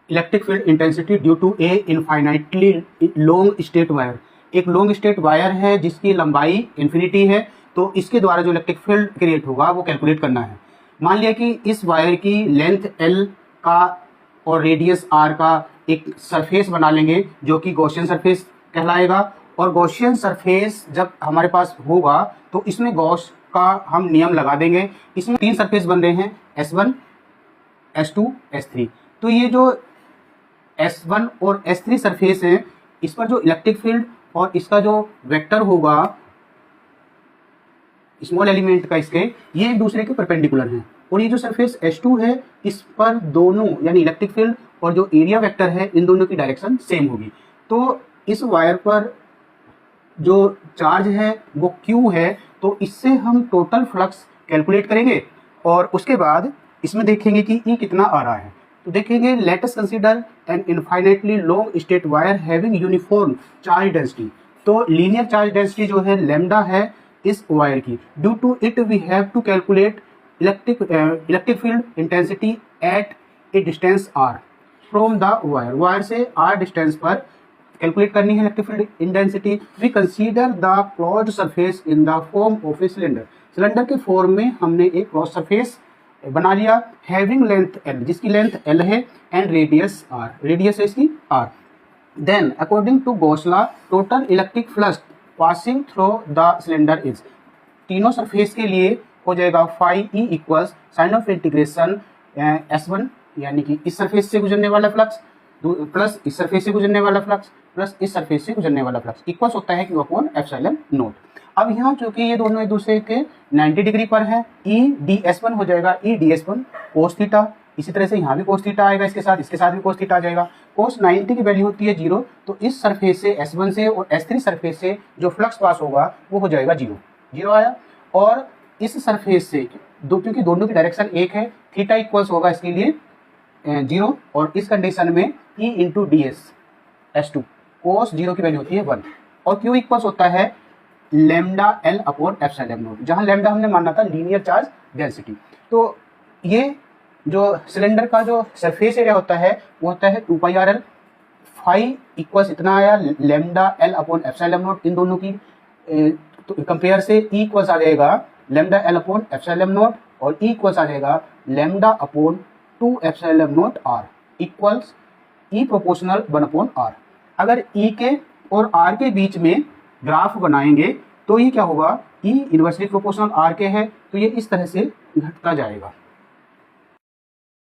Electric field intensity due to a infinitely long straight wire. एक long straight wire है जिसकी लंबाई infinity है, तो इसके द्वारा जो इलेक्ट्रिक फील्ड क्रिएट होगा वो कैलकुलेट करना है। मान लिया कि इस वायर की लेंथ L का और रेडियस R का एक सरफेस बना लेंगे जो कि गॉसियन सरफेस कहलाएगा। और गॉसियन सरफेस जब हमारे पास होगा तो इसमें गॉस का हम नियम लगा देंगे। इसमें 3 सरफेस बन रहे हैं, S1, S2, S3। तो ये जो S1 और S3 सरफेस है, इस पर जो इलेक्ट्रिक फील्ड और इसका जो वेक्टर होगा स्मॉल एलिमेंट का इसके, ये एक दूसरे के परपेंडिकुलर हैं। और ये जो सरफेस S2 है, इस पर दोनों यानी इलेक्ट्रिक फील्ड और जो एरिया वेक्टर है, इन दोनों की डायरेक्शन सेम होगी। तो इस वायर पर जो चार्ज है वो Q है, तो इससे हम टोटल फ्लक्स कैलकुलेट करेंगे और उसके बाद इसमें देखेंगे कि E कितना आ रहा है। तो देखेंगे, let us consider an infinitely long straight wire having uniform charge density. तो लीनियर चार्ज डेंसिटी जो है लैम्डा है इस वायर की। Due to it we have to calculate electric field intensity at a distance R from the wire. Wire से R distance पर calculate करनी है electric field intensity. We consider the closed surface in the form of a cylinder. Cylinder के form में हमने एक close surface बना लिया, हैविंग लेंथ L, जिसकी लेंथ L है, एंड रेडियस R, रेडियस है इसकी R। Then according to Gauss law total electric flux passing through the cylinder is, तीनों सरफेस के लिए हो जाएगा phi E equals sign of integration S1 यानी कि इस सरफेस से गुजरने वाला फ्लक्स प्लस इस सरफेस से गुजरने वाला फ्लक्स प्लस इस सरफेस से गुजरने वाला फ्लक्स इक्वल्स होता है Q अपॉन एप्सिलॉन नॉट। अब यहाँ चूंकि ये दोनों एक दूसरे के 90 डिग्री पर है, E ds1 हो जाएगा E ds1 cos थीटा। इसी तरह से यहाँ भी cos थीटा आएगा, इसके साथ भी cos थीटा आ जाएगा। cos 90 की वैल्यू होती है 0, तो इस सरफेस से S1 से और S3 सरफेस से जो फ्लक्स पास होगा वो हो जाएगा 0 आया। और इस सरफेस से क्योंकि दोनों की डायरेक्शन एक है, थीटा इक्वल्स होगा इसके लिए 0, और इस कंडीशन में E into ds S2 cos 0 की वैल्यू होती है 1, और Q इक्वल्स होता है lambda L upon epsilon not, जहां लैम्डा हमने माना था लीनियर चार्ज डेंसिटी। तो ये जो सिलेंडर का जो सरफेस एरिया होता है वो होता है 2πrl। फाई इक्वल्स इतना आया lambda L upon epsilon not. इन दोनों की तो कंपेयर से E इक्वल्स आ जाएगा lambda L upon epsilon not, और E इक्वल्स आ जाएगा lambda upon 2 epsilon not R equals E proportional 1 upon R। अगर E के और R के बीच में ग्राफ बनाएंगे तो ये क्या होगा, E इनवर्सली प्रोपोर्शनल R के है, तो ये इस तरह से घटता जाएगा।